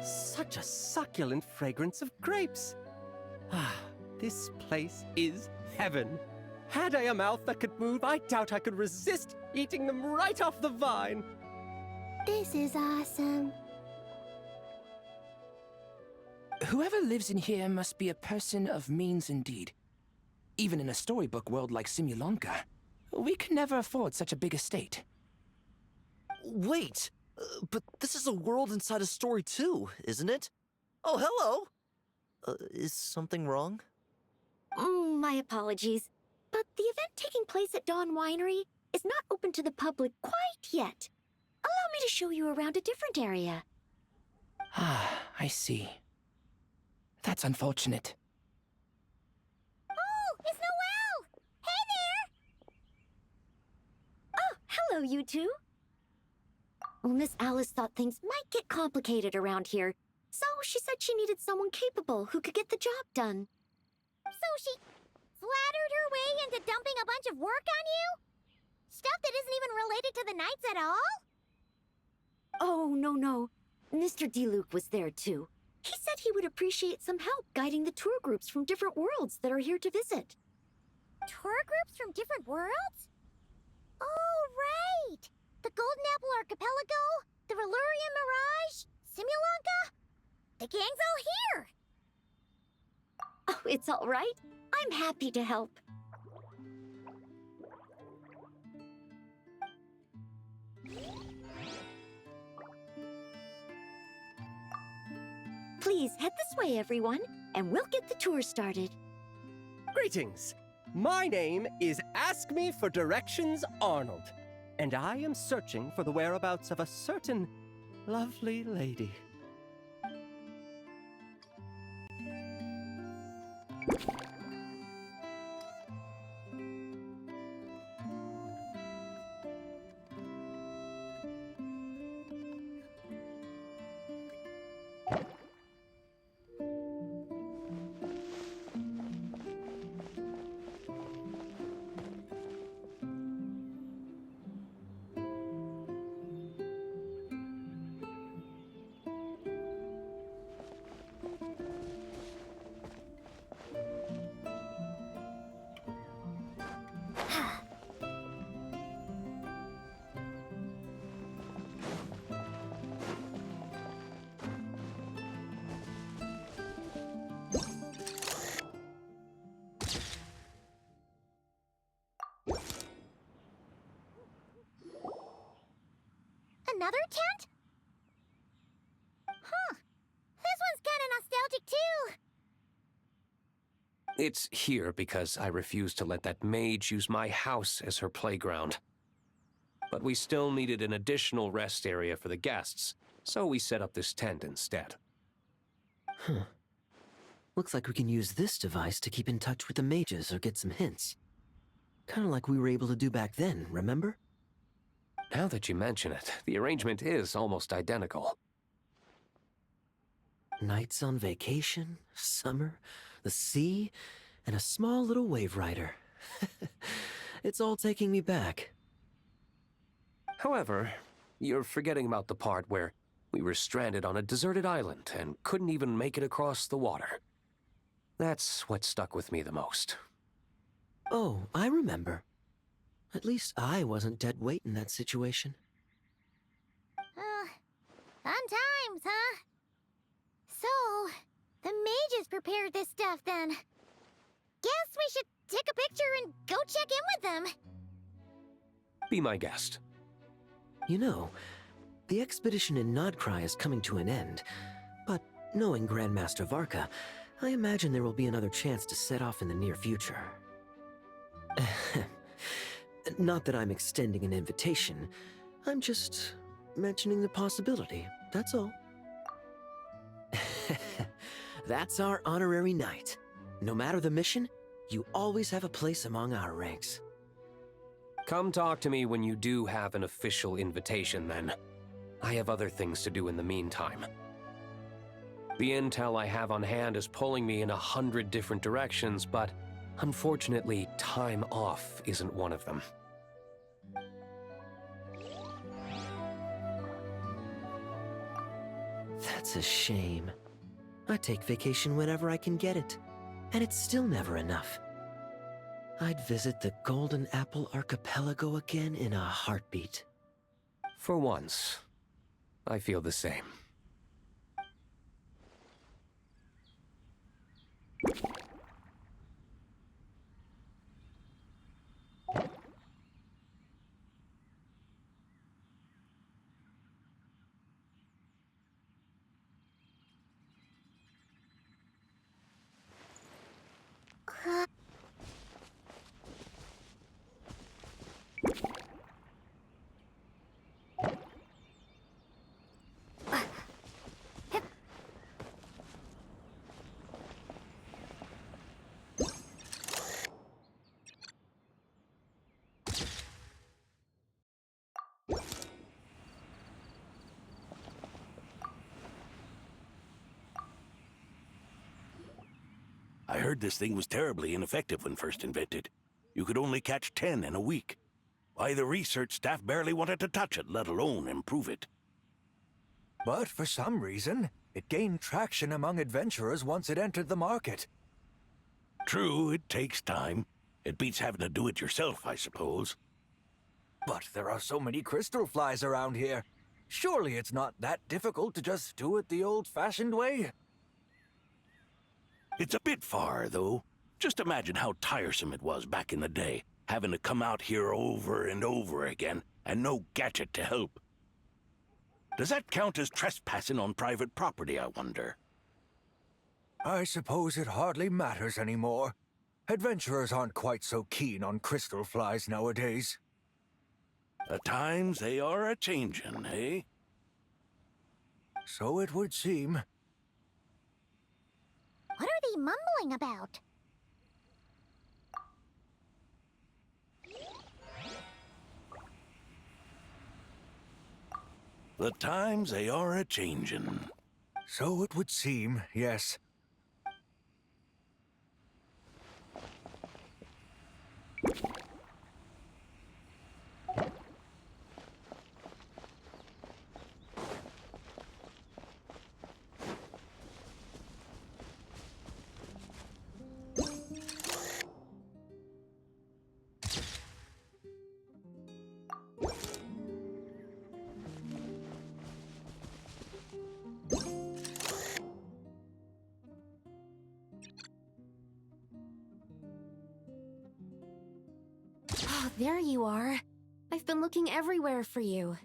Such a succulent fragrance of grapes. Ah, this place is heaven. Had I a mouth that could move, I doubt I could resist eating them right off the vine. This is awesome. Whoever lives in here must be a person of means indeed. Even in a storybook world like Simulanka, we can never afford such a big estate. Wait, but this is a world inside a story too, isn't it? Oh, hello! Is something wrong? My apologies, but the event taking place at Dawn Winery is not open to the public quite yet. Allow me to show you around a different area. Ah, I see. That's unfortunate. Oh, it's Noelle! Hey there! Oh, hello, you two. Well, Miss Alice thought things might get complicated around here, so she said she needed someone capable who could get the job done. So she flattered her way into dumping a bunch of work on you? Stuff that isn't even related to the Knights at all? Oh, no. Mr. Diluc was there, too. He said he would appreciate some help guiding the tour groups from different worlds that are here to visit. Tour groups from different worlds? Oh, right! The Golden Apple Archipelago, the Relurian Mirage, Simulanka. The gang's all here! Oh, it's all right. I'm happy to help. Please head this way, everyone, and we'll get the tour started. Greetings. My name is Ask Me for Directions Arnold, and I am searching for the whereabouts of a certain lovely lady. Another tent? Huh. This one's kinda nostalgic, too. It's here because I refused to let that mage use my house as her playground. But we still needed an additional rest area for the guests, so we set up this tent instead. Huh. Looks like we can use this device to keep in touch with the mages or get some hints. Kinda like we were able to do back then, remember? Now that you mention it, the arrangement is almost identical. Nights on vacation, summer, the sea, and a small little wave rider. It's all taking me back. However, you're forgetting about the part where We were stranded on a deserted island and couldn't even make it across the water. That's what stuck with me the most. Oh, I remember. At least I wasn't dead weight in that situation. Fun times, huh? So, the mages prepared this stuff then. Guess we should take a picture and go check in with them. Be my guest. You know, the expedition in Nodcry is coming to an end, but knowing Grandmaster Varka, I imagine there will be another chance to set off in the near future. Not that I'm extending an invitation, I'm just mentioning the possibility, that's all. That's our honorary knight. No matter the mission, you always have a place among our ranks. Come talk to me when you do have an official invitation, then. I have other things to do in the meantime. The intel I have on hand is pulling me in 100 different directions, but unfortunately, time off isn't one of them. That's a shame. I take vacation whenever I can get it, and it's still never enough. I'd visit the Golden Apple Archipelago again in a heartbeat. For once, I feel the same. I heard this thing was terribly ineffective when first invented. You could only catch 10 in a week. Why, the research staff barely wanted to touch it, let alone improve it. But for some reason, it gained traction among adventurers once it entered the market. True, it takes time. It beats having to do it yourself, I suppose. But there are so many crystal flies around here. Surely it's not that difficult to just do it the old-fashioned way? It's a bit far, though. Just imagine how tiresome it was back in the day, having to come out here over and over again, and no gadget to help. Does that count as trespassing on private property, I wonder? I suppose it hardly matters anymore. Adventurers aren't quite so keen on crystal flies nowadays. The times they are a-changin', eh? So it would seem. What are they mumbling about? The times they are a-changin'. So it would seem, yes. Oh, there you are. I've been looking everywhere for you.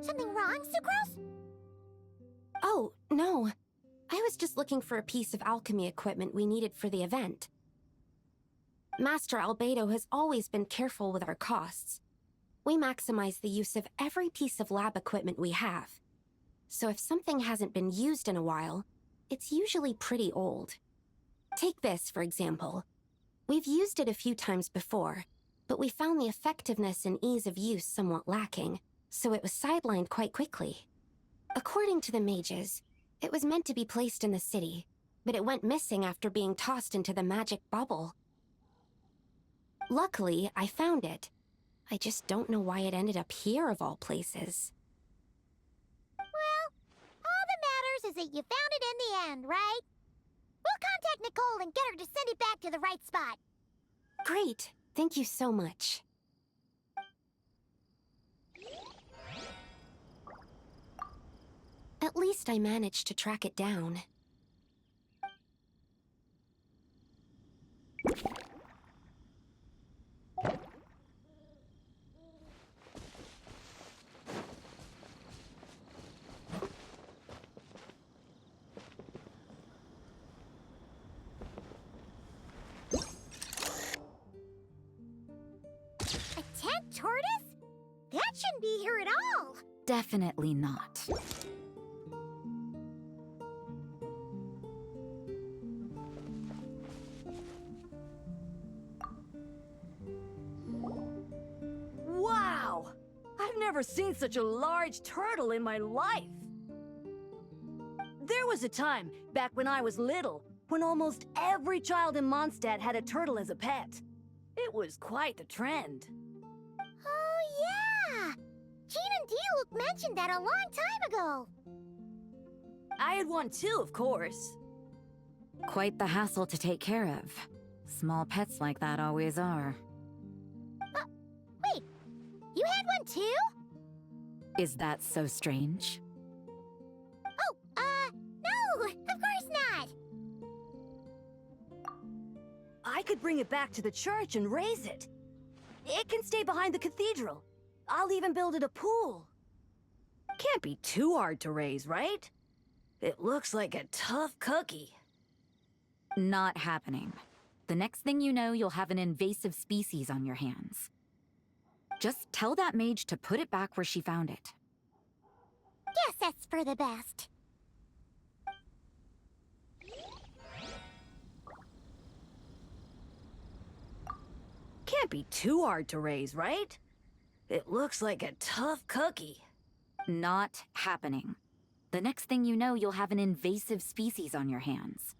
Something wrong, Sucrose? Oh, no. I was just looking for a piece of alchemy equipment we needed for the event. Master Albedo has always been careful with our costs. We maximize the use of every piece of lab equipment we have. So if something hasn't been used in a while, it's usually pretty old. Take this, for example. We've used it a few times before, but we found the effectiveness and ease of use somewhat lacking, so it was sidelined quite quickly. According to the mages, it was meant to be placed in the city, but it went missing after being tossed into the magic bubble. Luckily, I found it. I just don't know why it ended up here of all places. Well, all that matters is that you found it in the end, right? We'll contact Nicole and get her to send it back to the right spot. Great. Thank you so much. At least I managed to track it down. A tent tortoise? That shouldn't be here at all. Definitely not. Wow! I've never seen such a large turtle in my life. There was a time, back when I was little, when almost every child in Mondstadt had a turtle as a pet. It was quite the trend. Oh, yeah! Jean and Diluc mentioned that a long time ago. I had one too, of course. Quite the hassle to take care of. Small pets like that always are. Wait, you had one too? Is that so strange? Oh, no, of course not. I could bring it back to the church and raise it. It can stay behind the cathedral. I'll even build it a pool. Can't be too hard to raise, right? It looks like a tough cookie. Not happening. The next thing you know, you'll have an invasive species on your hands. Just tell that mage to put it back where she found it. Guess that's for the best. Can't be too hard to raise, right? It looks like a tough cookie. Not happening. The next thing you know, you'll have an invasive species on your hands.